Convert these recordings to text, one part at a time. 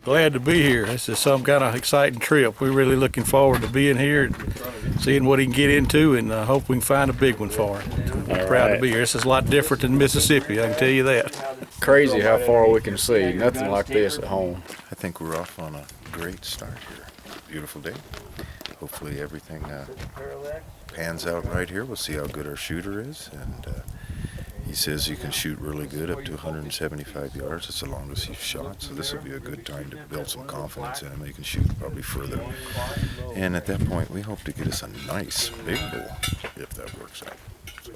Glad to be here. This is some kind of exciting trip. We're really looking forward to being here and seeing what he can get into, and hope we can find a big one for him. We're proud to be here. This is a lot different than Mississippi, I can tell you that. Crazy how far we can see. Nothing like this at home. I think we're off on a great start here. Beautiful day. Hopefully everything pans out right here. We'll see how good our shooter is, and he says you can shoot really good up to 175 yards. It's the longest he's shot, so this will be a good time to build some confidence in him. He can shoot probably further. And at that point, we hope to get us a nice big bull, if that works out. So,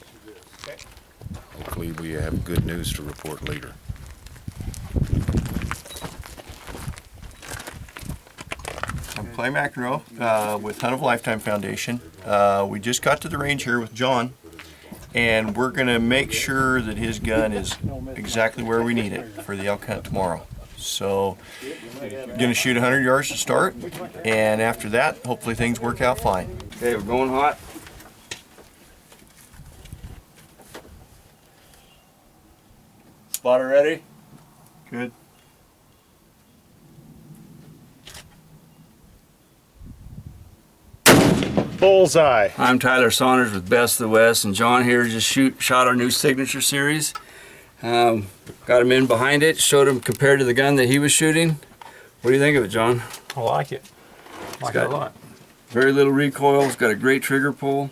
hopefully we have good news to report later. I'm Clay Macro with Hunt of Lifetime Foundation. We just got to the range here with John, and we're going to make sure that his gun is exactly where we need it for the elk hunt tomorrow. So, going to shoot 100 yards to start, and after that, hopefully things work out fine. Okay, we're going hot. Spotter ready? Good. Bullseye. I'm Tyler Saunders with Best of the West, and John here just shot our new signature series. Got him in behind it, showed him compared to the gun that he was shooting. What do you think of it, John? I like it. Like it a lot. Very little recoil. It's got a great trigger pull.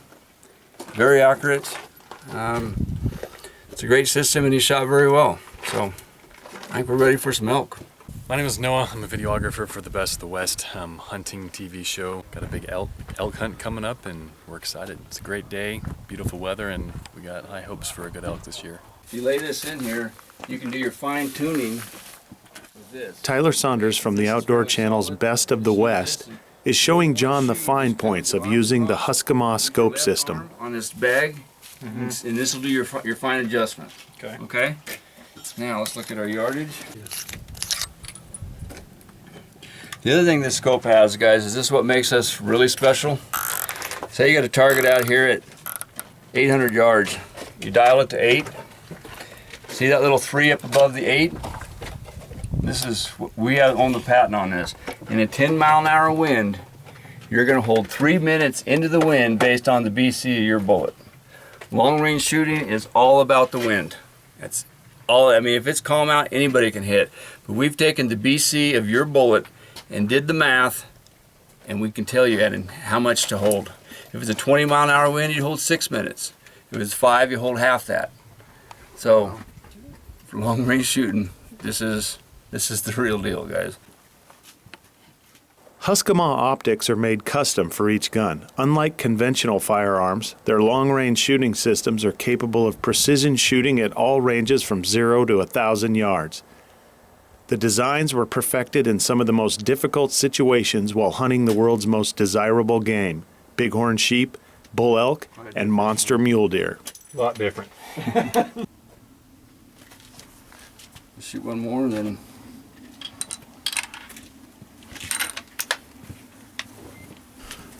Very accurate. It's a great system, and he shot very well. So I think we're ready for some elk. My name is Noah. I'm a videographer for the Best of the West hunting TV show. Got a big elk hunt coming up, and we're excited. It's a great day, beautiful weather, and we got high hopes for a good elk this year. If you lay this in here, you can do your fine tuning with this. Tyler Saunders from the Outdoor Channel's Best of the West is showing John the fine points of using the Huskama scope system. On this bag, and this will do your fine adjustment. Okay. Okay? Now let's look at our yardage. The other thing this scope has, guys, is this what makes us really special. Say you got a target out here at 800 yards. You dial it to 8. See that little 3 up above the 8? This is, we own the patent on this. In a 10-mile-an-hour wind, you're going to hold 3 minutes into the wind based on the BC of your bullet. Long-range shooting is all about the wind. That's all. I mean, if it's calm out, anybody can hit. But we've taken the BC of your bullet and did the math, and we can tell you how much to hold. If it's a 20-mile-an-hour wind, you hold 6 minutes. If it's 5, you hold half that. So, for long-range shooting, this is the real deal, guys. Huskama optics are made custom for each gun. Unlike conventional firearms, their long-range shooting systems are capable of precision shooting at all ranges from 0 to 1,000 yards. The designs were perfected in some of the most difficult situations while hunting the world's most desirable game: bighorn sheep, bull elk, and monster mule deer. A lot different. Shoot one more, and then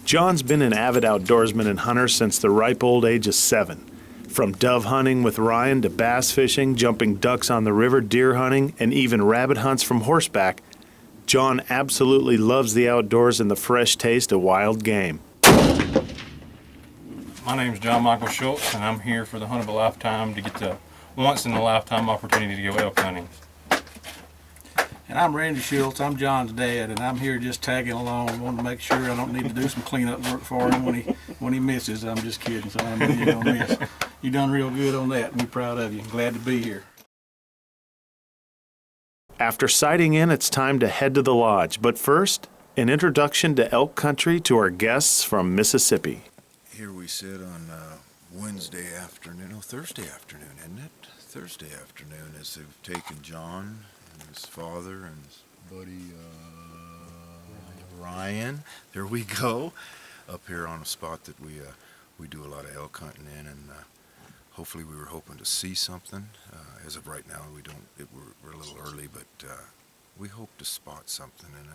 John's been an avid outdoorsman and hunter since the ripe old age of 7. From dove hunting with Ryan to bass fishing, jumping ducks on the river, deer hunting, and even rabbit hunts from horseback, John absolutely loves the outdoors and the fresh taste of wild game. My name is John Michael Schultz, and I'm here for the Hunt of a Lifetime to get the once-in-a-lifetime opportunity to go elk hunting. And I'm Randy Schultz. I'm John's dad, and I'm here just tagging along. I want to make sure I don't need to do some cleanup work for him when he misses. I'm just kidding, so I know you're gonna miss. You done real good on that. We're proud of you. Glad to be here. After sighting in, it's time to head to the lodge. But first, an introduction to elk country to our guests from Mississippi. Here we sit on Thursday afternoon, isn't it? Thursday afternoon, as they've taken John and his father and his buddy Ryan. There we go, up here on a spot that we do a lot of elk hunting in, and hopefully we were hoping to see something. As of right now, we don't. We're a little early, but we hope to spot something, and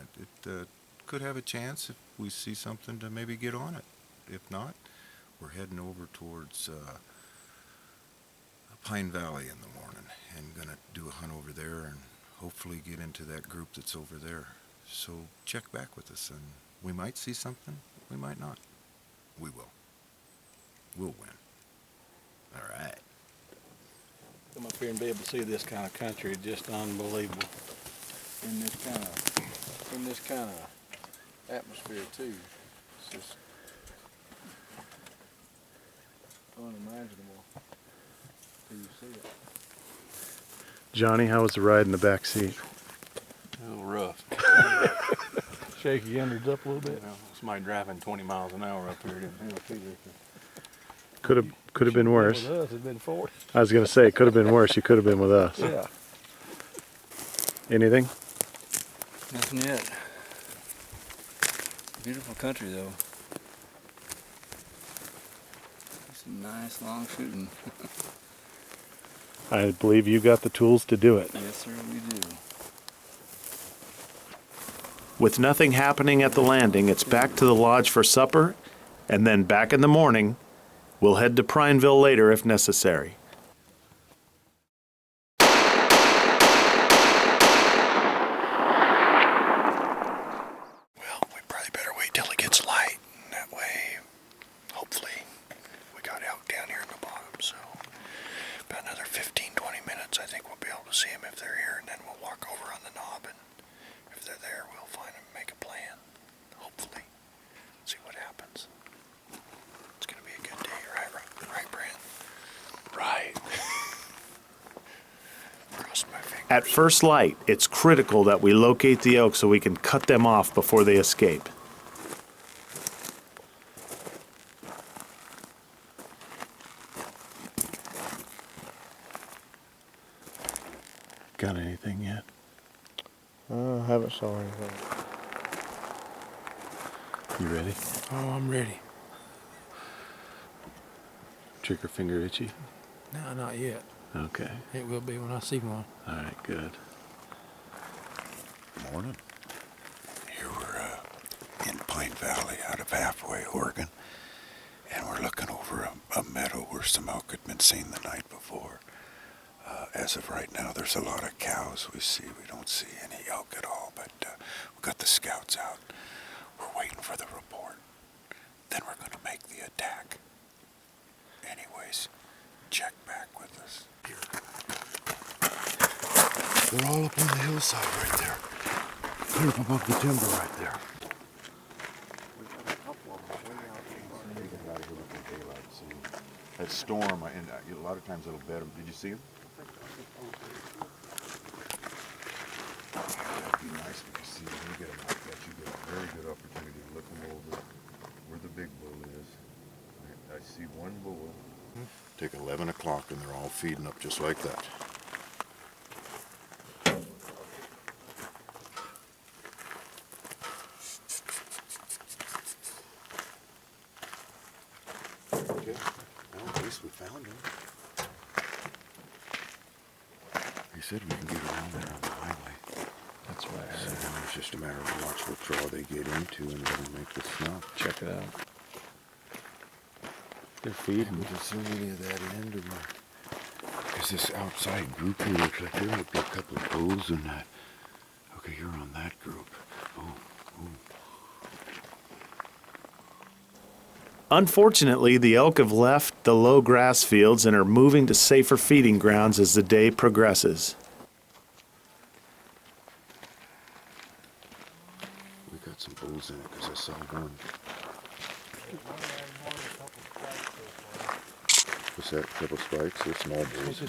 it could have a chance if we see something to maybe get on it. If not, we're heading over towards Pine Valley in the morning and gonna do a hunt over there and hopefully get into that group that's over there. So check back with us, and we might see something, we might not. We will. We'll win. All right. Come up here and be able to see this kind of country is just unbelievable. In this kind of atmosphere too. It's just unimaginable till you see it. Johnny, how was the ride in the back seat? A little rough. Shake your innards up a little bit. Somebody driving 20 miles an hour up here didn't feel too Could have been worse. With us, it'd been 40. I was gonna say it could have been worse. You could have been with us. Yeah. Anything? Nothing yet. Beautiful country though. Some nice long shooting. I believe you got the tools to do it. Yes sir, we do. With nothing happening at the landing, it's back to the lodge for supper, and then back in the morning. We'll head to Prineville later if necessary. Well, we probably better wait till it gets light. And that way, hopefully, we got elk down here in the bottom. So, about another 15, 20 minutes, I think we'll be able to see them if they're here. And then we'll walk over on the knob. And if they're there, we'll find them and make a plan. Hopefully. See what happens. It's going to be a good day, right, Brent? Right. Cross my fingers. At first light, it's critical that we locate the elk so we can cut them off before they escape. Got anything yet? I haven't saw anything. You ready? Oh, I'm ready. Trigger finger itchy? No, not yet. Okay. It will be when I see one. All right, good. Morning. Here we're in Plain Valley out of Halfway, Oregon, and we're looking over a meadow where some elk had been seen the night before. As of right now, there's a lot of cows we see. We don't see any elk at all, but we've got the scouts out. We're waiting for the report. Then we're going to make the attack. Anyways, check back with us. They're all up on the hillside right there. Clear up above the timber right there. That storm, and a lot of times it'll bet them. Did you see them? That'd be nice if you see them. You get them like that. You get a very good opportunity to look them over where the big bull is. I see one bull. Take 11 o'clock and they're all feeding up just like that. Okay, well, at least we found him. He said we can get around there on the highway. That's right. So now it's just a matter of watch what draw they get into and let them make the snuff. Check it out. They're feeding. We didn't see any of that end of the... Because this outside group here looks like there might be a couple of bulls in that. Okay, you're on that group. Oh. Unfortunately, the elk have left the low grass fields and are moving to safer feeding grounds as the day progresses. We got some bulls in it because I saw one. What's that? Couple spikes? They're small bulls.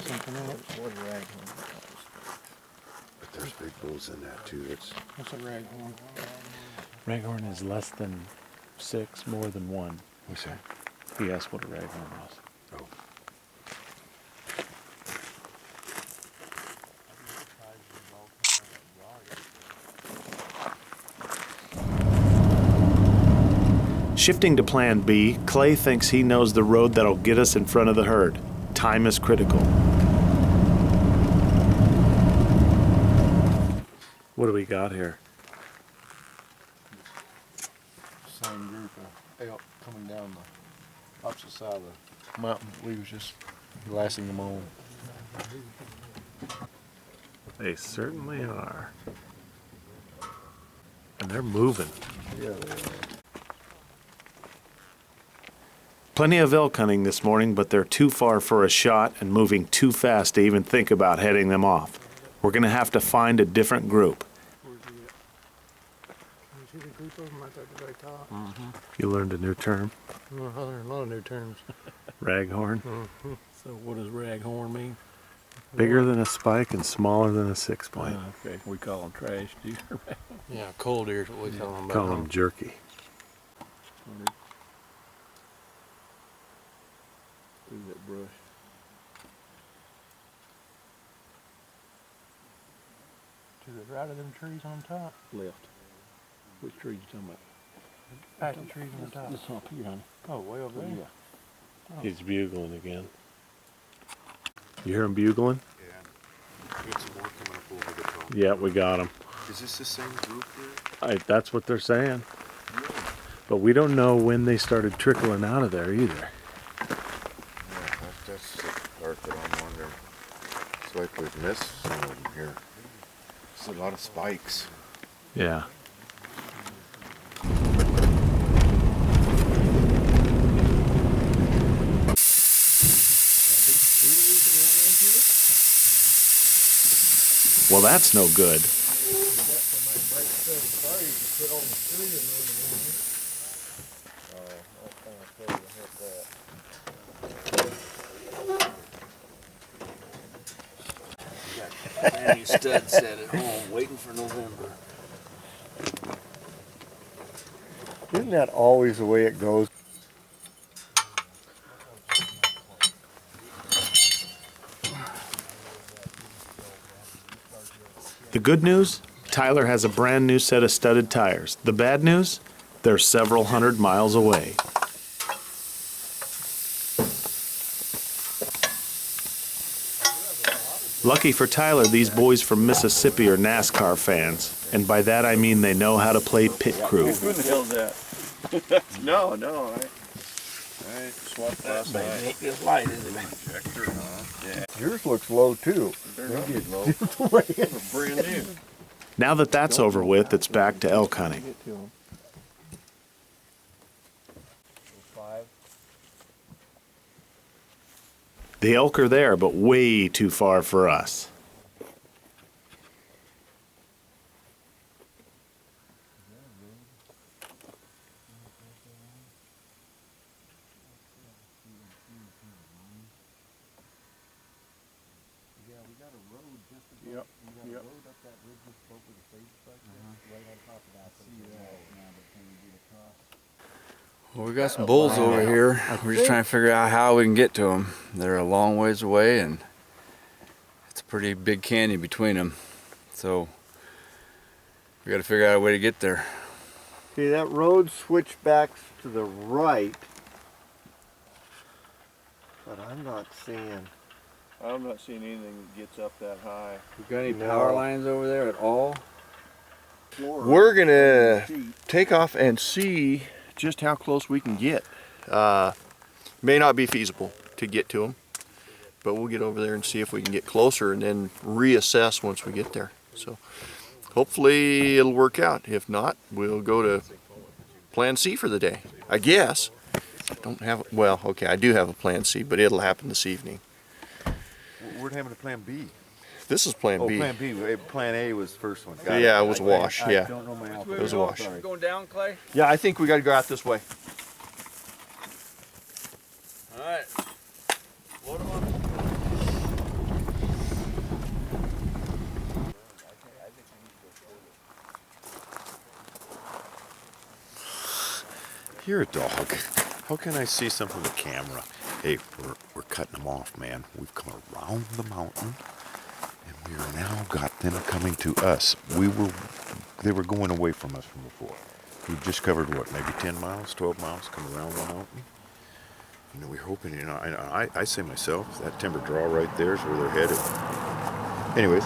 But there's big bulls in that too. What's a raghorn? Raghorn is less than 6, more than 1. What's that? He asked what a raghorn was. Oh. Shifting to Plan B, Clay thinks he knows the road that'll get us in front of the herd. Time is critical. What do we got here? Same group of elk coming down the opposite side of the mountain. We was just blasting them on. They certainly are. And they're moving. Yeah, they are. Plenty of elk hunting this morning, but they're too far for a shot and moving too fast to even think about heading them off. We're going to have to find a different group. You see the group of them right there at the very top? You learned a new term, Well, I learned a lot of new terms. raghorn. So what does raghorn mean? Bigger than a spike and smaller than a 6-point. Okay, we call them trash deer. Yeah, cold ear is what we call them. Call them jerky. Through that brush. To the right of them trees on top. Left. Which tree you talking about? Back to the trees on top. This up here, honey. Oh, way over there. Yeah. He's bugling again. You hear him bugling? Yeah. We got some more coming up over the top. Yeah, we got him. Is this the same group here? That's what they're saying. But we don't know when they started trickling out of there either. Yeah, that's the part that I'm wondering. It's like we've missed some of them here. There's a lot of spikes. Yeah. Well, that's no good. Danny Stud sat at home waiting for November. Isn't that always the way it goes? The good news? Tyler has a brand new set of studded tires. The bad news? They're several hundred miles away. Lucky for Tyler, these boys from Mississippi are NASCAR fans. And by that I mean they know how to play pit crew. Who the hell's that? No, I swapped last night. This light, isn't it? Vector, huh? Yours looks low too. They're not good low. The way it- They're brand new. Now that that's over with, it's back to elk hunting. Get to 'em. The elk are there, but way too far for us. Well, we got some bulls over here. We're just trying to figure out how we can get to them. They're a long ways away, and it's a pretty big canyon between them. So we got to figure out a way to get there. See, that road switchbacks to the right, but I'm not seeing. I'm not seeing anything that gets up that high. You got any No. power lines over there at all? We're gonna take off and see just how close we can get. May not be feasible to get to them, but we'll get over there and see if we can get closer and then reassess once we get there. So hopefully it'll work out. If not, we'll go to plan C for the day, I guess. I don't have, well, okay, I do have a plan C, but it'll happen this evening. We're having a plan B. This is plan B. Plan B. Plan A was the first one. Yeah, it was a wash, yeah. don't know my alphabet. It was a wash. Going down, Clay? Yeah, I think we gotta go out this way. All right. Load them up. You're a dog. How can I see something on the camera? Hey, we're cutting them off, man. We've come around the mountain, and we are now got them coming to us. They were going away from us from before. We just covered what, maybe 10 miles, 12 miles, come around the mountain. You know, we're hoping, you know, I say myself, that timber draw right there is where they're headed. Anyways,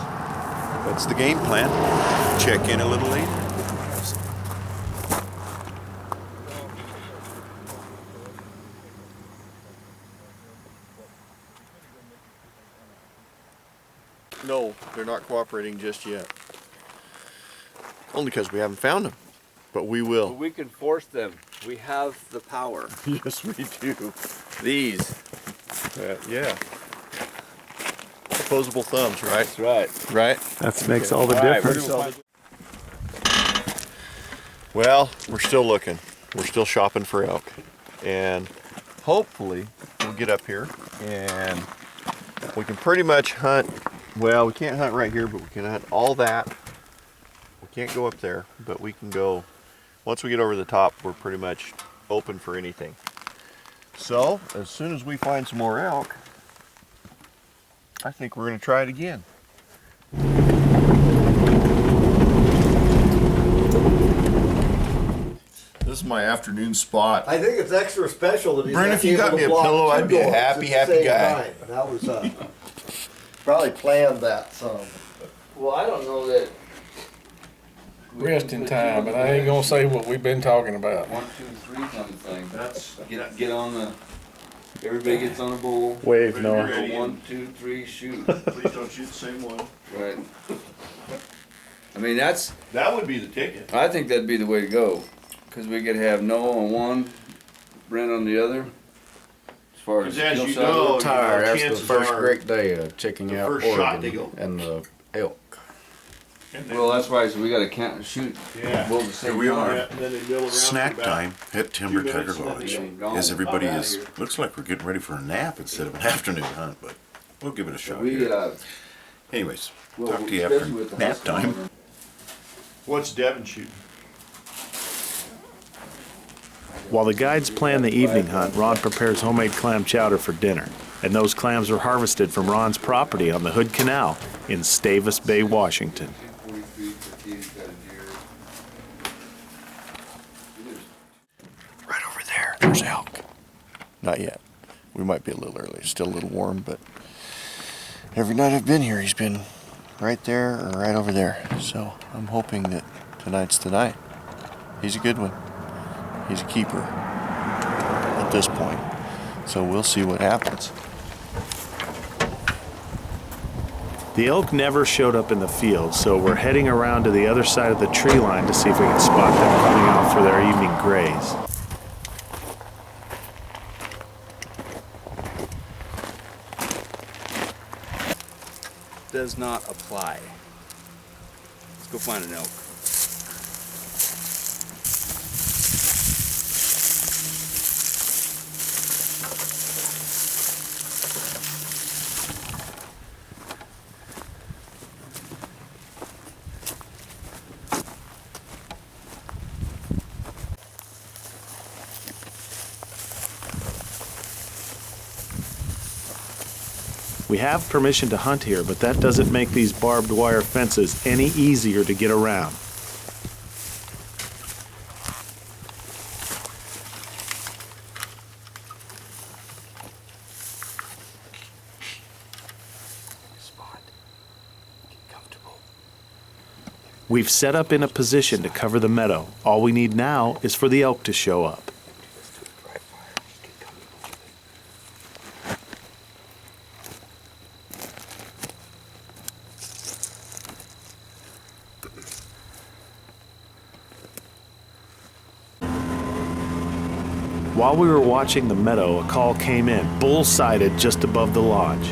that's the game plan. Check in a little later. No, they're not cooperating just yet. Only because we haven't found them, but we will. We can force them. We have the power. Yes, we do. These. Yeah. Opposable thumbs, right? That's right. Right? That makes all the All right, difference. Well, we're still looking. We're still shopping for elk. And hopefully we'll get up here and we can pretty much hunt. Well, we can't hunt right here, but we can hunt all that. We can't go up there, but we can go. Once we get over the top, we're pretty much open for anything. So, as soon as we find some more elk, I think we're going to try it again. This is my afternoon spot. I think it's extra special that he's Brent, if you got me a pillow, I'd be a happy guy. That was probably planned that some. Well, I don't know that. Resting time, and I ain't gonna say what we've been talking about. 1, 2, 3 kind of thing. That's get on the. Everybody gets on a bull. Wave, no. Noah. Go 1, 2, 3, shoot. Please don't shoot the same one. Right. I mean, that's. That would be the ticket. I think that'd be the way to go, because we could have Noah on one, Brent on the other. As far as As skill you set. know, Tired after the chances first are great day of checking the out first shot they Oregon go. and the elk. Well, that's why so we got to count shoot. Yeah. Bull the same Here we time. are. and then they mill around Snack for about time at Timber 2 Tucker minutes and then Lodge. they go. As everybody Outta is, here. looks like we're getting ready for a nap instead of an afternoon hunt, but we'll give it a shot. We here. Anyways, well, talk to you especially after with the nap husk time. on. What's Devin shooting? While the guides plan the evening hunt, Ron prepares homemade clam chowder for dinner. And those clams were harvested from Ron's property on the Hood Canal in Stavis Bay, Washington. 243 for Keith's got a deer. Right over there. There's elk. Not yet. We might be a little early. It's still a little warm, but every night I've been here, he's been right there or right over there. So I'm hoping that tonight's the night. He's a good one. He's a keeper at this point. So we'll see what happens. The elk never showed up in the field, so we're heading around to the other side of the tree line to see if we can spot them coming out for their evening graze. Does not apply. Let's go find an elk. We have permission to hunt here, but that doesn't make these barbed wire fences any easier to get around. We've set up in a position to cover the meadow. All we need now is for the elk to show up. While we were watching the meadow, a call came in, bull-sided just above the lodge.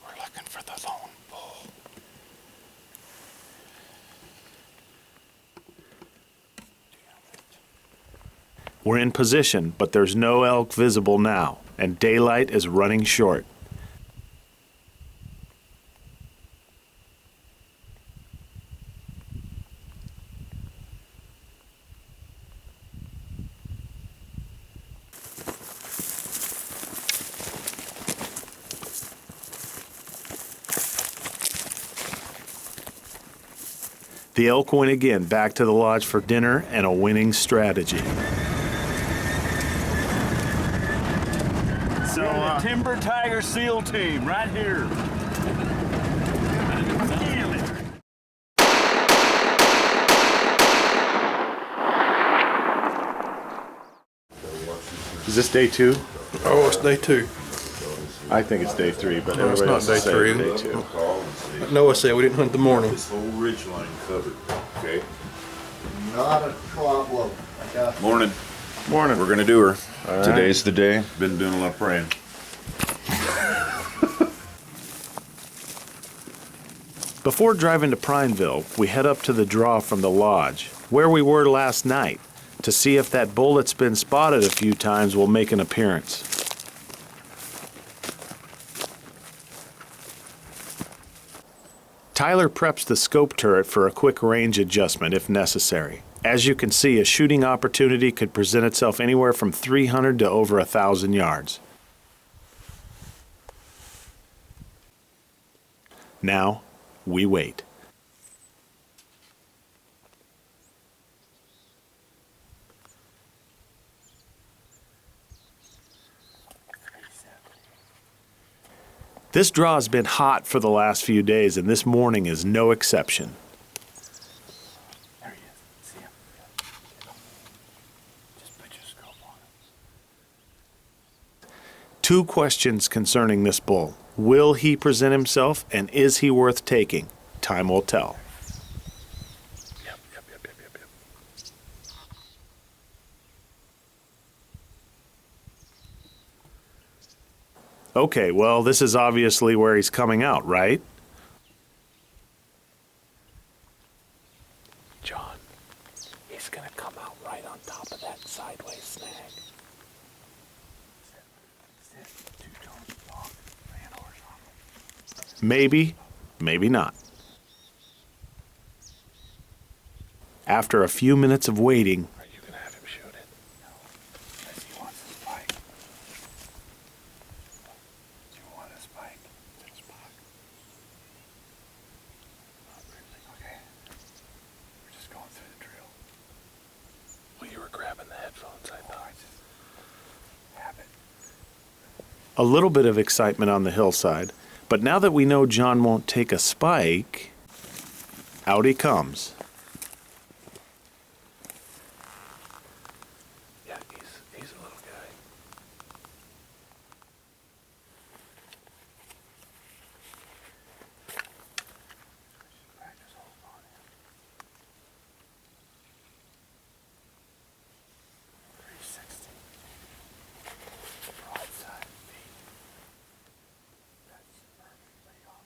We're looking for the lone bull. We're in position, but there's no elk visible now, and daylight is running short. The elk went again back to the lodge for dinner and a winning strategy. So, Timber Tiger SEAL team right here. Is this day 2? Oh, it's day 2. I think it's day 3, but No, it's everybody not else day is saying 3. day 2. Noah said we didn't hunt the morning. This whole ridge line covered, okay? Not a problem. I got Morning. Morning. We're gonna do her. All right. Today's the day. Been doing a lot of praying. Before driving to Prineville, we head up to the draw from the lodge, where we were last night, to see if that bull that's been spotted a few times will make an appearance. Tyler preps the scope turret for a quick range adjustment if necessary. As you can see, a shooting opportunity could present itself anywhere from 300 to over 1,000 yards. Now, we wait. This draw has been hot for the last few days, and this morning is no exception. There he is. See him? Just put your scope on him. 2 questions concerning this bull. Will he present himself, and is he worth taking? Time will tell. Yep. Okay, well, this is obviously where he's coming out, right? John, he's gonna come out right on top of that sideways snag. Maybe, maybe not. After a few minutes of waiting, Are you gonna have him shoot it? No. Unless he wants a spike. Do you want a spike? Is it a spike? Okay. We're just going through the drill. Well, you were grabbing the headphones, I thought. Have it. a little bit of excitement on the hillside, but now that we know John won't take a spike, out he comes. Yeah, he's a little guy. Practice holding on him. 360. Broadside feet. That's perfectly on him.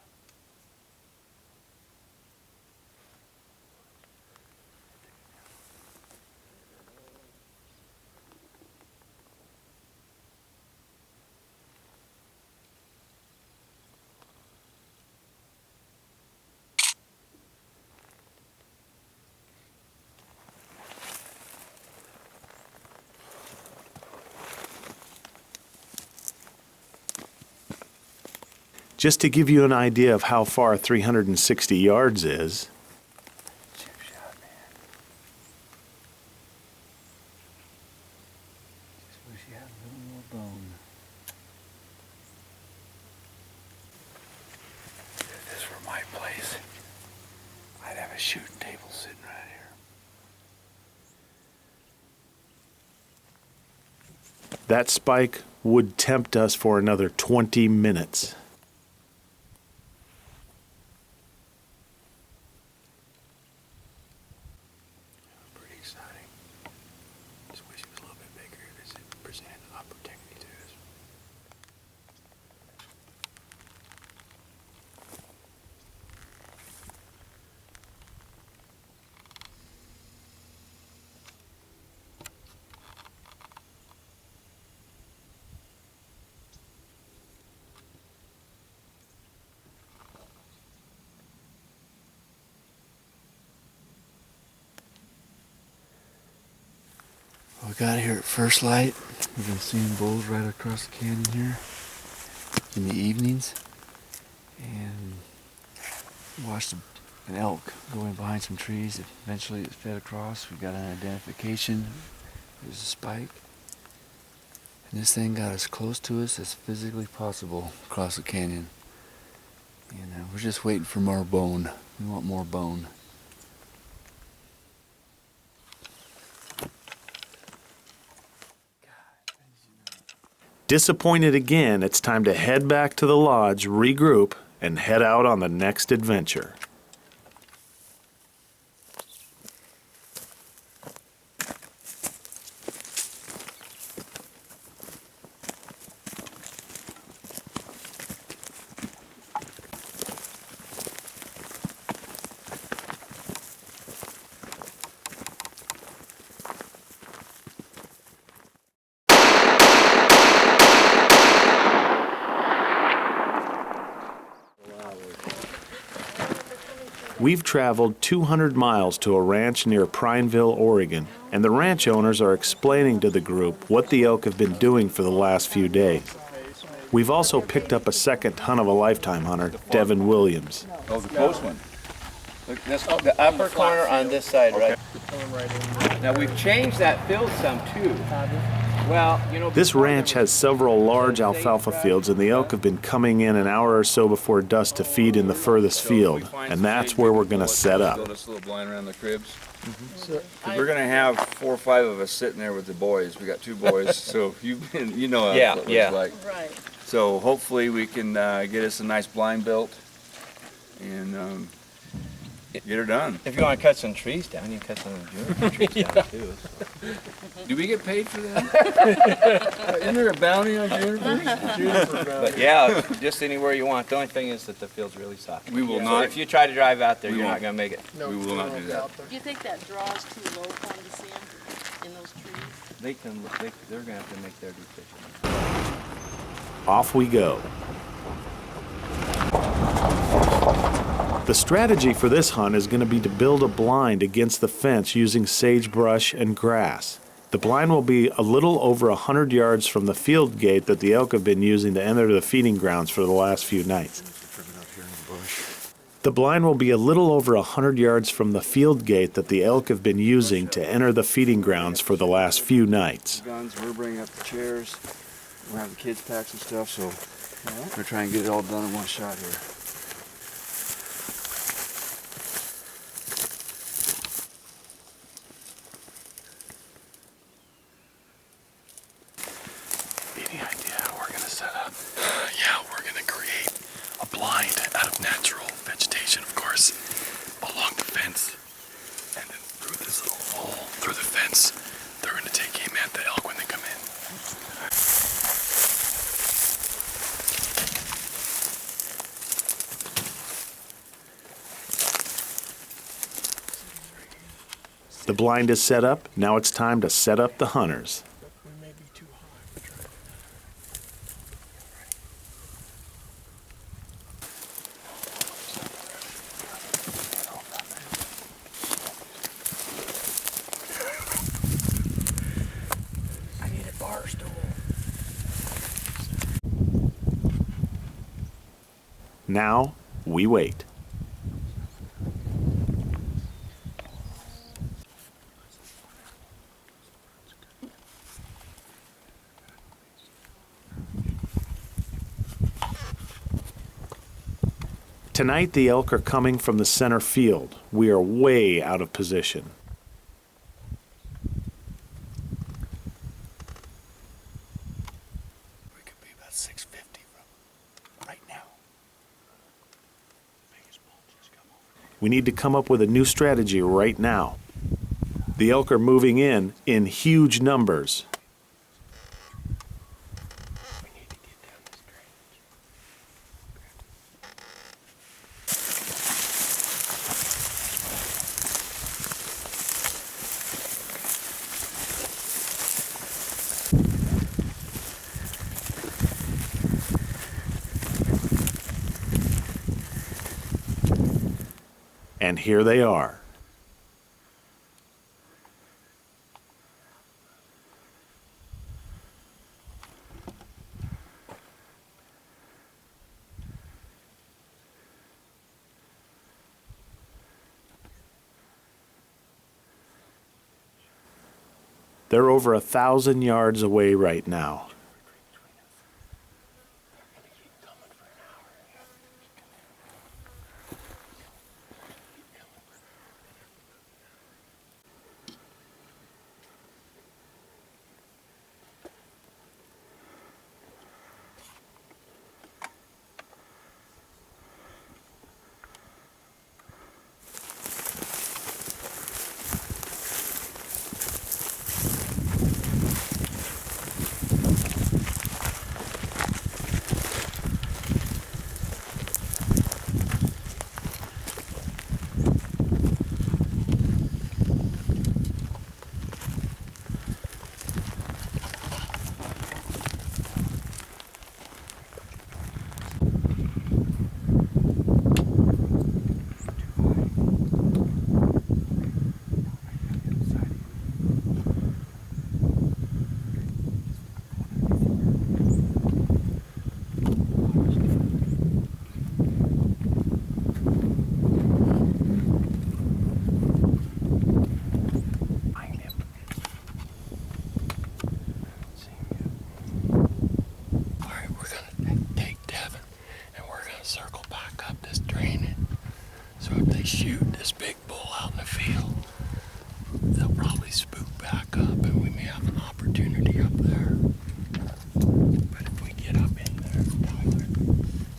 Just to give you an idea of how far 360 yards is, Chip shot, man. Just wish he had a little more bone. If this were my place, I'd have a shooting table sitting right here. that spike would tempt us for another 20 minutes. Pretty exciting. Just wish it was a little bit bigger as it presented an opportunity to us. We got here at first light. We've been seeing bulls right across the canyon here in the evenings, and watched an elk going behind some trees. Eventually it fed across. We got an identification. There's a spike. And this thing got as close to us as physically possible across the canyon. And we're just waiting for more bone. We want more bone. Disappointed again, it's time to head back to the lodge, regroup, and head out on the next adventure. We've traveled 200 miles to a ranch near Prineville, Oregon, and the ranch owners are explaining to the group what the elk have been doing for the last few days. We've also picked up a second hunt of a lifetime hunter, Devin Williams. Oh, the close one. Look, this, the upper corner on this side, right? Now we've changed that field some too. Well, you know, This ranch has several large alfalfa fields, and the elk have been coming in an hour or so before dusk to feed in the furthest field, and that's where we're going to set up. Build us a little blind around the cribs. We're going to have 4 or 5 of us sitting there with the boys. We got 2 boys, so you know what it looks like. Right. So hopefully we can get us a nice blind built and get her done. If you want to cut some trees down, you can cut some of the juniper trees down too. Do we get paid for that? Isn't there a bounty on junipers? But yeah, just anywhere you want. The only thing is that the field's really soft. We will So not. if you try to drive out there, We you're won't. not going to make it. We will not do that. Do you think that draw's too low for them to see them in those trees? They're going to have to make their decision. Off we go. The strategy for this hunt is going to be to build a blind against the fence using sagebrush and grass. The blind will be a little over 100 yards from the field gate that the elk have been using to enter the feeding grounds for the last few nights. The blind will be a little over 100 yards from the field gate that the elk have been using to enter the feeding grounds for the last few nights. Guns, we're bringing up the chairs. We're having kids pack some stuff, so we're trying to get it all done in one shot here. Any idea how we're gonna set up? Yeah, we're gonna create a blind out of natural vegetation, of course, along the fence. And then through this little hole, through the fence, they're gonna take aim at the elk when they come in. The blind is set up, now it's time to set up the hunters. I need a bar stool. Now, we wait. Tonight, the elk are coming from the center field. We are way out of position. We could be about 650 from right now. We need to come up with a new strategy right now. The elk are moving in huge numbers. And here they are. They're over 1,000 yards away right now. Shoot this big bull out in the field, they'll probably spook back up and we may have an opportunity up there. But if we get up in there, Tyler,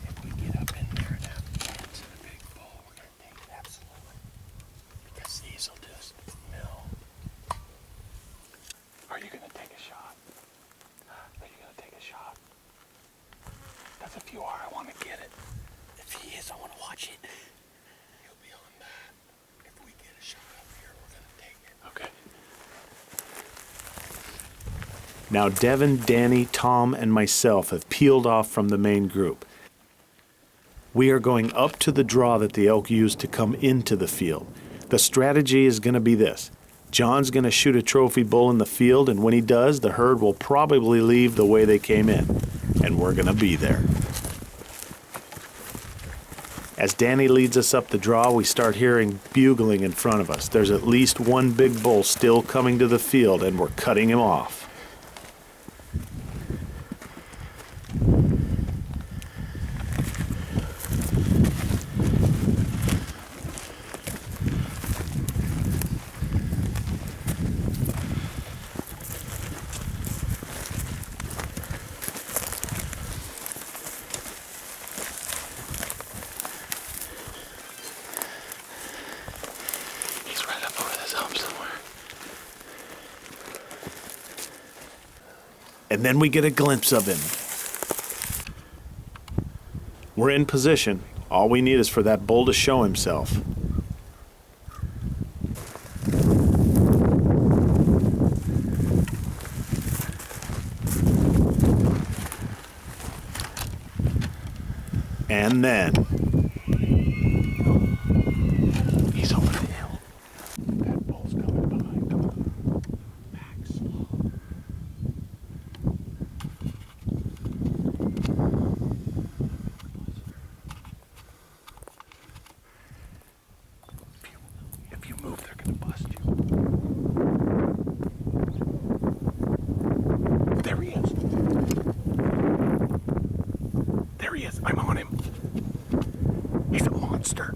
if we get up in there and have a chance at a big bull, we're going to take it absolutely. Because these will just mill. Are you going to take a shot? Are you going to take a shot? Because if you are, I want to get it. If he is, I want to watch it. Now Devin, Danny, Tom, and myself have peeled off from the main group. We are going up to the draw that the elk used to come into the field. The strategy is going to be this. John's going to shoot a trophy bull in the field, and when he does, the herd will probably leave the way they came in, and we're going to be there. As Danny leads us up the draw, we start hearing bugling in front of us. There's at least one big bull still coming to the field, and we're cutting him off. And then we get a glimpse of him. We're in position. All we need is for that bull to show himself. And then he's over the hill. That bull's coming behind him. Back slow. If you move, they're gonna bust you. There he is. There he is. I'm on him. He's a monster.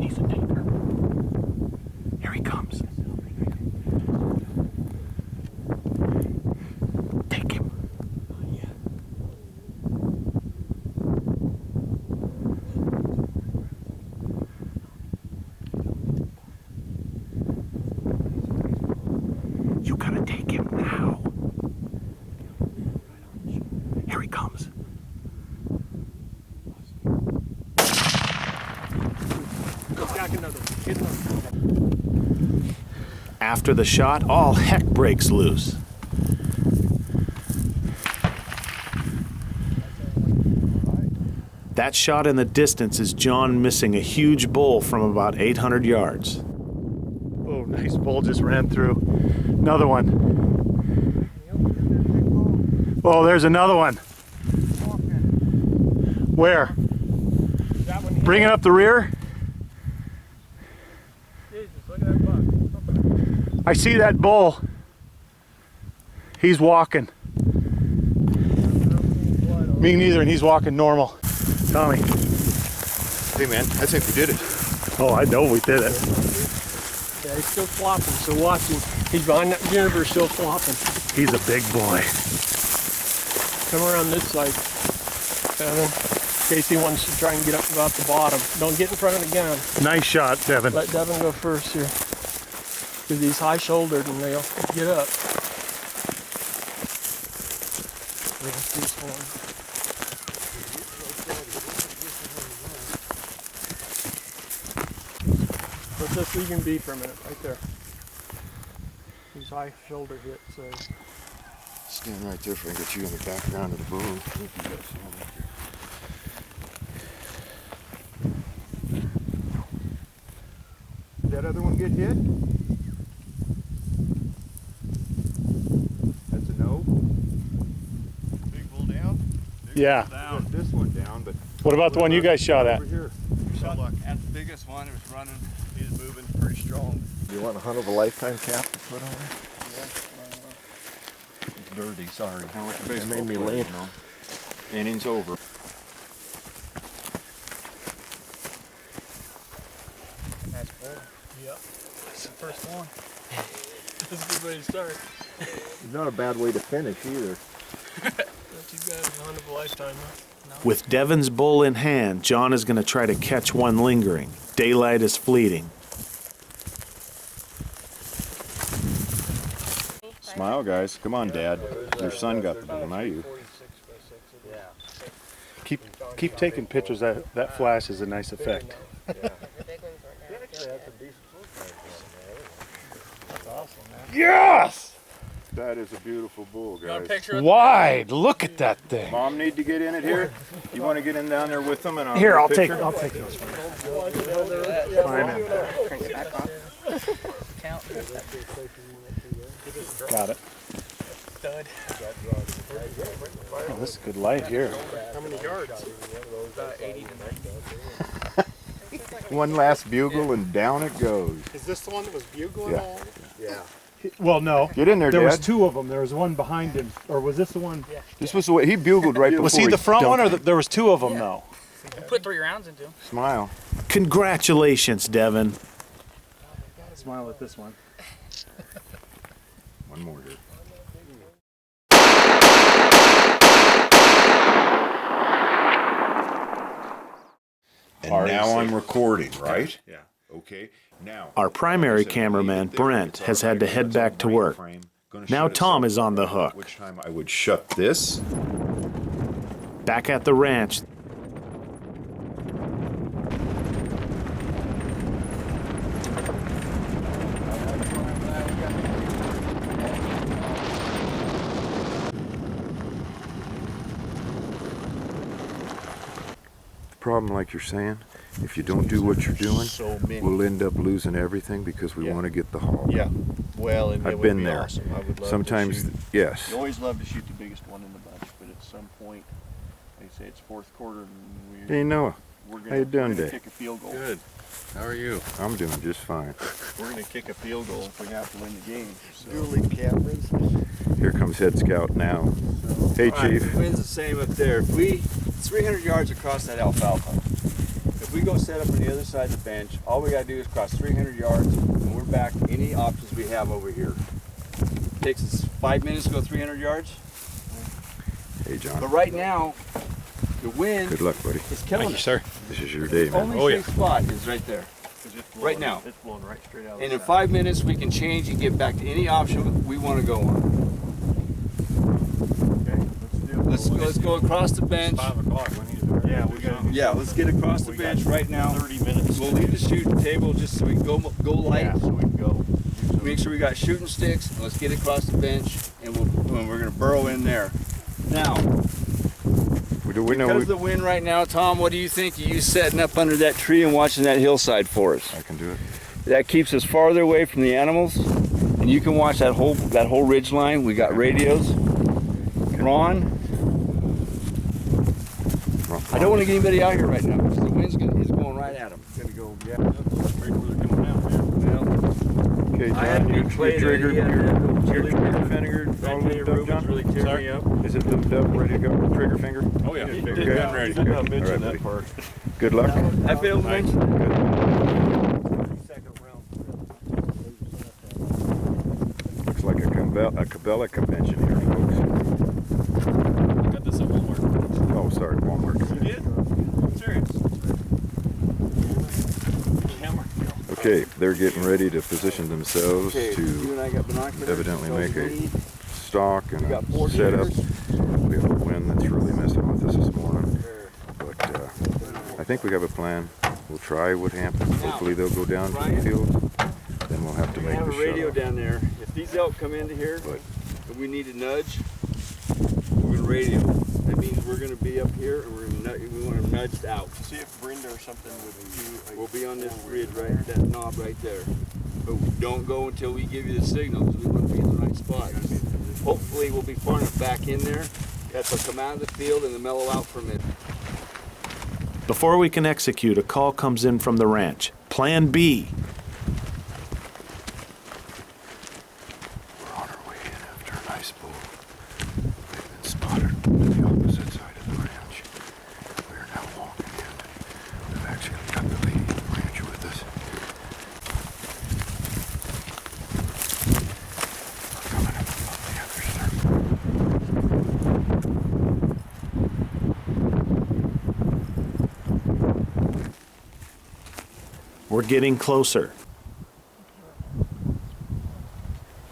He's a taker. Here he comes. Take him. You gotta take him now. Here he comes. After the shot, all heck breaks loose. That shot in the distance is John missing a huge bull from about 800 yards. Oh, nice bull just ran through. Another one. Oh, there's another one. Where? Bringing up the rear? Yeah, I see that bull. He's walking. Me neither, and he's walking normal. Tommy. Hey man, I think we did it. Oh, I know we did it. Yeah, he's still flopping, so watch him. He's behind that juniper, still flopping. He's a big boy. Come around this side, Devin, in case he wants to try and get up and go out the bottom. Don't get in front of the gun. Nice shot, Devin. Let Devin go first here. Because he's high-shouldered and they'll get up. There's this one. Let's just leave him be for a minute, right there. He's high shoulder hit, so. Stand right there if I can get you in the background of the boom. Did that other one get hit? That's a no. Big bull down? Yeah. Got this one down, but What about the one you guys shot at? over here. Shot at the biggest one. It was running. He was moving pretty strong. You want a hunt of a lifetime cap to put on it? It's dirty, sorry. How much It made me lean. Innings over. That's cool. Yep. That's the first one. That's a good way to start. It's not a bad way to finish either. Not too bad. A hunt of a lifetime, huh? With Devin's bull in hand, John is going to try to catch one lingering. Daylight is fleeting. Smile, guys. Come on, Dad. Your son got the bull, not you. Keep taking pictures. That flash is a nice effect. Yes! That is a beautiful bull, guys. Wide. Look at that thing. Mom need to get in it here. You want to get in down there with them, and I'll Here, get a I'll picture? take those. Crank it back on. Count. Got it. Stud. Oh, this is good light here. How many yards? 80 to 90. One last bugle, and down it goes. Is this the one that was bugling Yeah. all? Yeah. Well, no. Get in there, There was Dad. two of them. There was one behind him. Or was this the one? This was the way he bugled right before. Was he the front one, or dumped there was two of them, though? You put 3 rounds into him. it. Smile. Congratulations, Devin. Smile at this one. One more here. And now I'm recording, right? Yeah. Okay. Now. Our primary cameraman, Brent, has had to head back to work. Now Tom is on the hook. Which time I would shut this. Back at the ranch, Problem, like you're saying, if you don't do what you're doing, So many. we'll end up losing everything because we Yeah. want to get the hog. Yeah. Well, and it I've would been be there. awesome. I would love Sometimes, to shoot. yes. You always love to shoot the biggest one in the bunch, but at some point, they say it's fourth quarter, and Hey, Noah. we're How you doing, gonna Dave? kick a field goal. Good. How are you? I'm doing just fine. We're gonna kick a field goal if we have to win the game. So. Dueling cameras. Here comes Head Scout now. Hey, Chief. Wind's the same up there. If we 300 yards across that alfalfa. If we go set up on the other side of the bench, all we gotta do is cross 300 yards, and we're back to any options we have over here. Takes us 5 minutes to go 300 yards. Hey, John. But right now, the wind Good luck, buddy. is killing us. sir. This is your day, man. Only safe spot is right there. Right now. It's blowing right straight out of And the in sky. 5 minutes, we can change and get back to any option we want to go on. Okay, let's do it. Let's go across the bench. 5 o'clock. We need to do it. Yeah, we gotta do Yeah, let's get across the We bench got right now. 30 minutes. We'll leave the shooting table just so we can go light. Yeah, so we can go. Make sure we got shooting sticks. And let's get across the bench, and we're gonna burrow in there. Now, We know because of the wind right now, Tom, what do you think of you setting up under that tree and watching that hillside for us? I can do it. That keeps us farther away from the animals, and you can watch that whole ridge line. We got radios. Ron, I don't want to get anybody out here right now because the wind's is going right at them. Gonna go, yeah, right where they're coming out, man. Well, Okay, I had John, big clay that he had your trigger finger all lubed up, John? really tear me up. Is it lubed up, ready to go? Trigger finger? Oh yeah, Okay. ready. Good. All right, buddy. Good luck. I failed to mention. Looks like a Cabela convention here, folks. I got this at Walmart. Oh, sorry, Walmart. You did? I'm serious. Camera. Okay, they're getting ready to position themselves Okay, you to and I got binoculars. evidently so make we a need- stalk and We got a 4 setup. shooters. We have a wind that's really messing with us this morning. But I think we have a plan. We'll try what happens. Hopefully they'll go down to the field. Then we'll have to We make have the a radio shot. down there. If these elk come into here But- and we need a nudge, we're gonna radio. That means we're gonna be up here and we want them nudged out. See if Brenda or something would do. We'll be on this ridge right, that knob right there. But don't go until we give you the signal because we want to be in the right spot. Hopefully we'll be far enough back in there that they'll come out of the field and they'll mellow out for a minute. Before we can execute, a call comes in from the ranch. Plan B. We're on our way in after a nice bull. We've been spotted to the opposite side of the ranch. We are now walking in. We've actually got the lady of the ranch with us. We're coming up above the other circle. We're getting closer.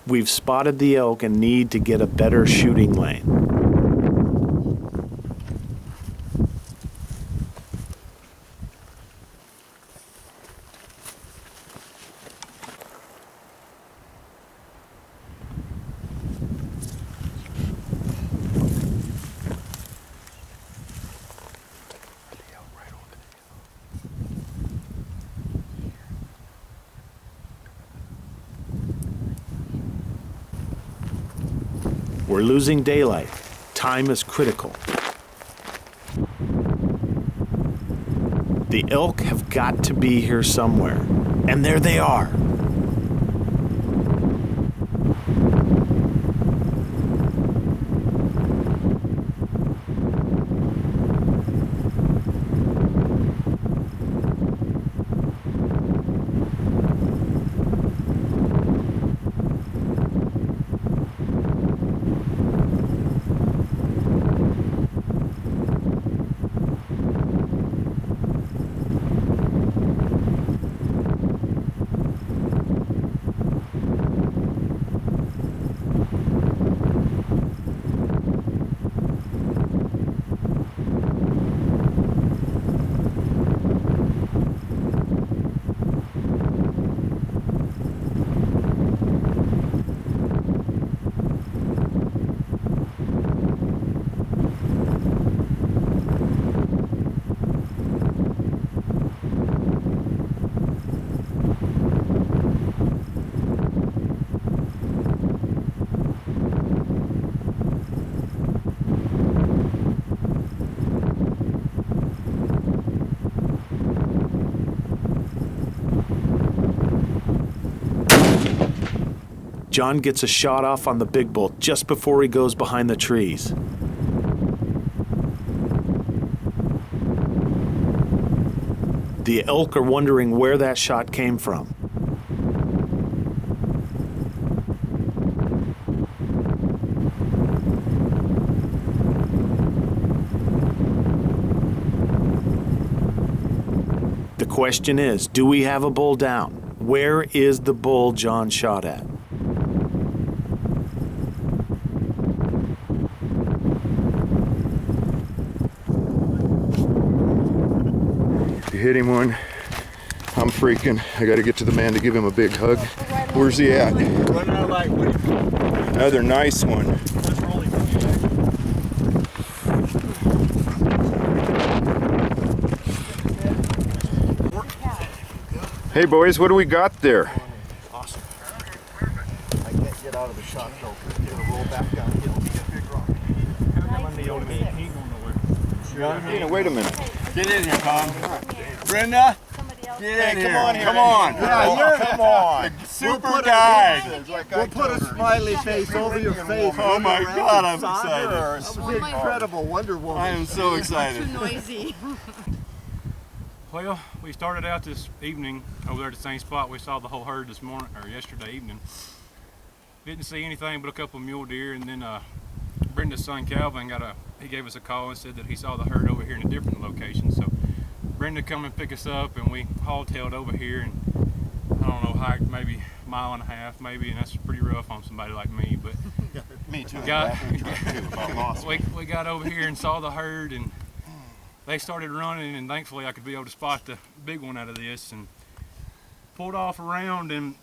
We've spotted the elk and need to get a better shooting lane. We're losing daylight. Time is critical. The elk have got to be here somewhere. And there they are. John gets a shot off on the big bull just before he goes behind the trees. The elk are wondering where that shot came from. The question is, do we have a bull down? Where is the bull John shot at? You hit him one. I'm freaking. I got to get to the man to give him a big hug. Where's he at? Another nice one. Hey boys, what do we got there? Awesome. I can't get out of the shot, so I'm gonna roll back down. Wait a minute. Get in here, Tom. Brenda, get in here. Come on here. Yeah, come on. super guy. We'll put a smiley face over your face. Oh my God, I'm excited. That was incredible, Wonder Woman. I am so excited. Too noisy. Well, we started out this evening over there at the same spot we saw the whole herd this morning, or yesterday evening. Didn't see anything but a couple of mule deer, and then Brenda's son Calvin he gave us a call and said that he saw the herd over here in a different location. So Brenda come and pick us up, and we haul-tailed over here, and I don't know, hiked maybe a mile and a half, maybe, and that's pretty rough on somebody like me. But me too. we got over here and saw the herd, and they started running, and thankfully I could be able to spot the big one out of this, and pulled off around, and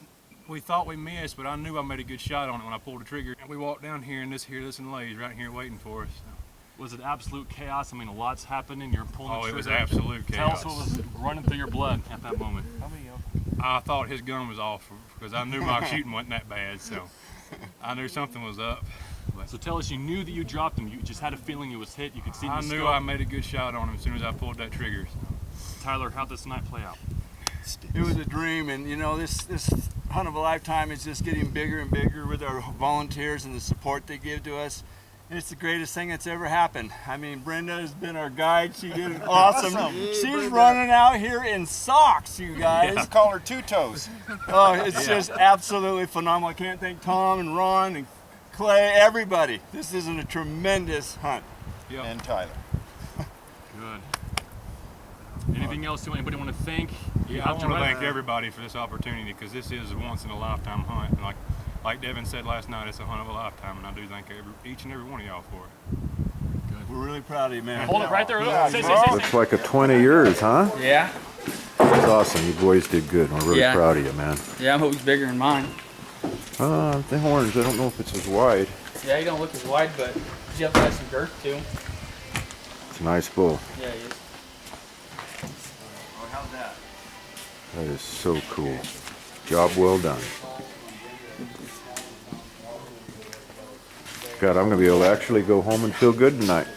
we thought we missed, but I knew I made a good shot on it when I pulled the trigger. And we walked down here, and this and lays right here waiting for us. Was it absolute chaos? I mean, a lot's happening. You're pulling the trigger. Oh, it was absolute chaos. Tell us what was running through your blood at that moment. I thought his gun was off because I knew my shooting wasn't that bad, so I knew something was up. But so tell us, you knew that you dropped him. You just had a feeling it was hit. You could see. I knew I made a good shot on him as soon as I pulled that trigger. So. Tyler, how'd this night play out? It was a dream, and you know, this hunt of a lifetime is just getting bigger and bigger with our volunteers and the support they give to us. And it's the greatest thing that's ever happened. I mean, Brenda has been our guide. She did an awesome. She's running out here in socks, you guys. Let's call her Two Toes. Oh, it's just absolutely phenomenal. I can't thank Tom and Ron and Clay, everybody. This is a tremendous hunt. Yep. And Tyler. Good. Anything else anybody want to thank? Yeah, I want to thank everybody for this opportunity, because this is a once in a lifetime hunt. And like Devin said last night, it's a hunt of a lifetime, and I do thank each and every one of y'all for it. Good. We're really proud of you, man. Hold it right there. Say. Looks like a 20 years, huh? Yeah. That's awesome. You boys did good. We're really proud of you, man. Yeah, I hope it's bigger than mine. The horns, I don't know if it's as wide. Yeah, you don't look as wide, but you have to have some girth too. It's a nice bull. Yeah, he is. Oh, how's that? That is so cool. Job well done. God, I'm going to be able to actually go home and feel good tonight.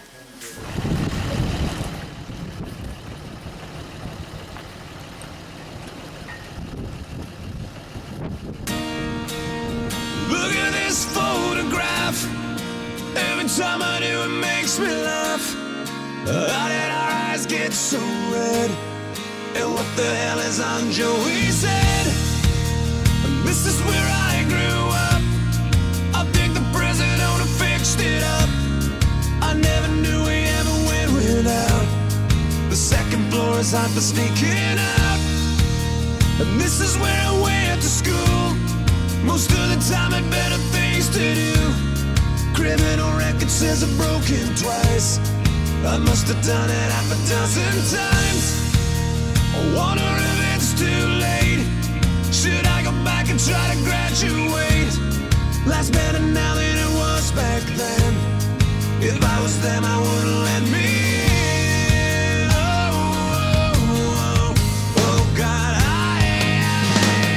Look at this photograph. Every time I do, it makes me laugh. How did our eyes get so red? And what the hell is on Joey's head? This is where I grew up. I think the president owner fixed it up. I never knew we ever went without. The second floor is hot for sneaking out. And this is where I went to school. Most of the time had better things to do. Criminal record says I've broken twice. I must have done it half a dozen times. I wonder if it's too late. Should I go back and try to graduate? Life's better now than it was back then. If I was them, I wouldn't let me in. Oh God,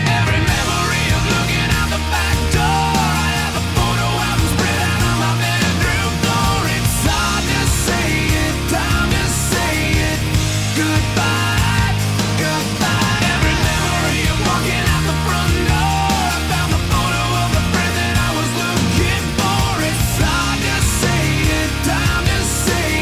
every memory of looking out the back door. I have a photo album spread out on my bedroom floor. It's hard to say it, time to say it. Goodbye, goodbye. Every memory of walking out the front door. I found the photo of the friend that I was looking for. It's hard to say it, time to say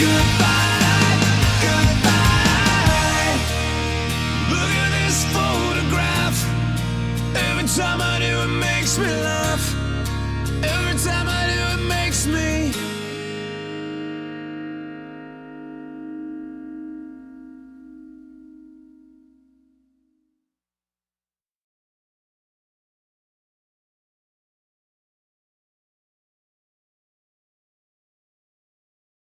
Goodbye, goodbye. Look at this photograph. Every time I do, it makes me laugh. Every time I